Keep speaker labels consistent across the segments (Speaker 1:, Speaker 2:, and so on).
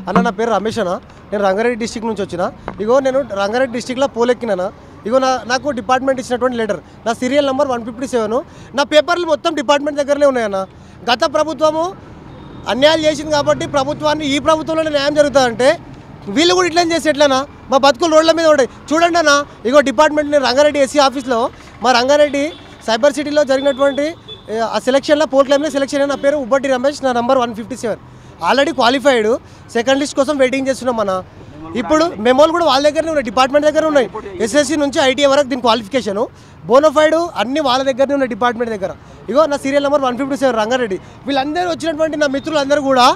Speaker 1: అన్న నా పేరు రమేష్ అన్న, నేను రంగారెడ్డి డిస్టిక్ నుంచి వచ్చిన. ఇగో నేను రంగారెడ్డి డిస్టిక్లో పోలెక్కినా. ఇగో నాకు డిపార్ట్మెంట్ ఇచ్చినటువంటి లెటర్, నా సీరియల్ నెంబర్ 157. నా పేపర్లు మొత్తం డిపార్ట్మెంట్ దగ్గరనే ఉన్నాయన్న. గత ప్రభుత్వము అన్యాయాలు చేసింది కాబట్టి ప్రభుత్వాన్ని ఈ ప్రభుత్వంలో న్యాయం జరుగుతుందంటే వీళ్ళు కూడా ఇట్లా చేసి ఎట్లనా? మా బతుకులు రోడ్ల మీద ఉంటాయి చూడండి అన్న. ఇగో డిపార్ట్మెంట్ రంగారెడ్డి ఎస్సీ ఆఫీస్లో మా రంగారెడ్డి సైబర్ సిటీలో జరిగినటువంటి ఆ సెలక్షన్లో పోల్ క్లైమ్లో సెలక్షన్ అయిన. నా పేరు ఉబ్బట్టి రమేష్, నా number 157. Already qualified, second list కోసం వెయిటింగ్ చేస్తున్నాం అన్న. ఇప్పుడు మెమోలు కూడా వాళ్ళ దగ్గరనే ఉన్నాయి, డిపార్ట్మెంట్ దగ్గర ఉన్నాయి. ఎస్ఎస్సి నుంచి ఐటీఐ వరకు దీని క్వాలిఫికేషను బోనోఫైడ్ అన్ని వాళ్ళ దగ్గరనే ఉన్నాయి డిపార్ట్మెంట్ దగ్గర. ఇగో నా సీరియల్ నెంబర్ 157 రంగారెడ్డి. వీళ్ళందరూ వచ్చినటువంటి నా మిత్రులందరూ కూడా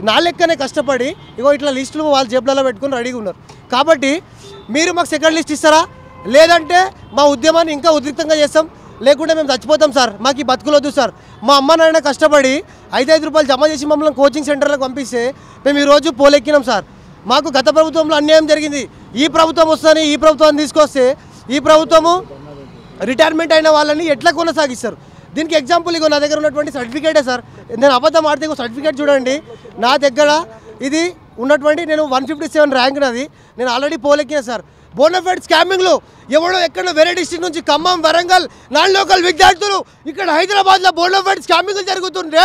Speaker 1: నా లెక్కనే కష్టపడి ఇగో ఇట్లా లిస్టులు వాళ్ళ జేబులలో పెట్టుకుని రెడీగా ఉన్నారు. కాబట్టి మీరు మాకు సెకండ్ లిస్ట్ ఇస్తారా? లేదంటే మా ఉద్యమాన్ని ఇంకా ఉద్రిక్తంగా చేస్తాం, లేకుంటే మేము చచ్చిపోతాం సార్. మాకు ఈ బతుకులొద్దు సార్. మా అమ్మ నాయన కష్టపడి 5 రూపాయలు జమ చేసి మమ్మల్ని కోచింగ్ సెంటర్లకు పంపిస్తే మేము ఈరోజు పోలెక్కినాం సార్. మాకు గత ప్రభుత్వంలో అన్యాయం జరిగింది. ఈ ప్రభుత్వం వస్తుందని ఈ ప్రభుత్వాన్ని తీసుకొస్తే ఈ ప్రభుత్వము రిటైర్మెంట్ అయిన వాళ్ళని ఎట్లా కొనసాగిస్తారు? దీనికి ఎగ్జాంపుల్ ఇగో నా దగ్గర ఉన్నటువంటి సర్టిఫికేటే సార్. నేను అబద్ధం ఆడితే ఇగో సర్టిఫికేట్ చూడండి నా దగ్గర. ఇది ఉన్నటువంటి నేను 157 ర్యాంక్ నాది. నేను ఆల్రెడీ పోలెక్కినా సార్. బోనఫైడ్ స్కామింగ్లు ఎవడో ఎక్కడో వేరే డిస్ట్రిక్ట్ నుంచి ఖమ్మం, వరంగల్, నాన్ లోకల్ విద్యార్థులు ఇక్కడ హైదరాబాద్లో బోనఫైడ్ స్కామింగ్లు జరుగుతుంటే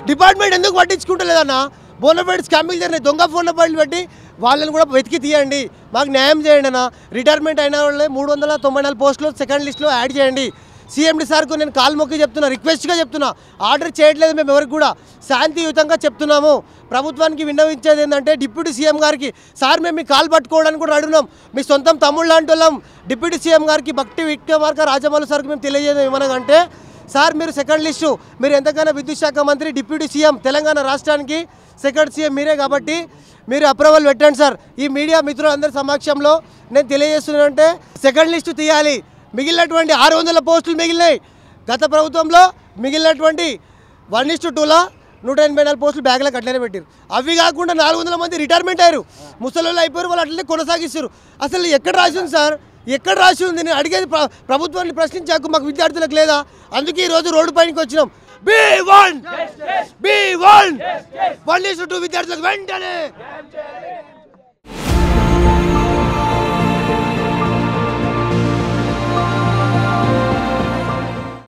Speaker 1: డిపార్ట్మెంట్ ఎందుకు పట్టించుకుంటలేదన్న? బోనఫైడ్ స్కామింగ్లు జరిగినాయి, దొంగ ఫోన్ నెంబర్లు పెట్టి వాళ్ళని కూడా వెతికి తీయండి, మాకు న్యాయం చేయండి అన్న. రిటైర్మెంట్ అయిన వాళ్ళే 394 పోస్టులు సెకండ్ లిస్ట్లో యాడ్ చేయండి. సీఎండి సార్కు నేను కాల్ మొక్కి చెప్తున్నా, రిక్వెస్ట్గా చెప్తున్నా. ఆర్డర్ చేయట్లేదు మేము ఎవరికి కూడా, శాంతియుతంగా చెప్తున్నాము. ప్రభుత్వానికి విన్నవించేది ఏంటంటే డిప్యూటీ సీఎం గారికి, సార్ మేము మీ కాల్ పట్టుకోవడానికి కూడా అడుగున్నాం. మీ సొంతం తమ్ముళ్ళు లాంటి వాళ్ళం. డిప్యూటీ సీఎం గారికి భక్తి విక్రమార్క రాజమౌళి సార్కి మేము తెలియజేయడం ఏమనగంటే, సార్ మీరు సెకండ్ లిస్టు, మీరు ఎంతకైనా విద్యుత్ శాఖ మంత్రి, డిప్యూటీ సీఎం, తెలంగాణ రాష్ట్రానికి సెకండ్ సీఎం మీరే కాబట్టి మీరు అప్రూవల్ పెట్టండి సార్. ఈ మీడియా మిత్రులందరి సమక్షంలో నేను తెలియజేస్తున్నానంటే సెకండ్ లిస్టు తీయాలి. మిగిలినటువంటి 600 పోస్టులు మిగిలినాయి. గత ప్రభుత్వంలో మిగిలినటువంటి 1:2లో 184 పోస్టులు బ్యాగ్లకు అట్లనే పెట్టారు. అవి కాకుండా 400 మంది రిటైర్మెంట్ అయ్యారు, ముసలోళ్ళు అయిపోయారు. వాళ్ళు అట్లనే కొనసాగిస్తారు. అసలు ఎక్కడ రాసి ఉంది సార్? ఎక్కడ రాసి ఉంది? నేను అడిగేది ప్రభుత్వాన్ని ప్రశ్నించాకు మాకు విద్యార్థులకు లేదా? అందుకే ఈరోజు రోడ్డు పైనకి వచ్చినాం. B1 1:2 విద్యార్థులకు వెంటనే